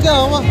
ਕੇ ਆਵਾਂ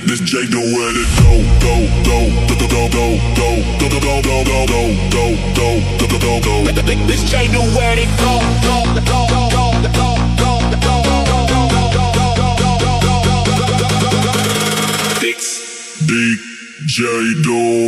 This J know where to go, go, go, go, go, go, go, go, go, go, go, go, go, go, go, go, go, go. This J know where to go, go, go, go, go, go, go, go, go, go, go, go. DJ Do.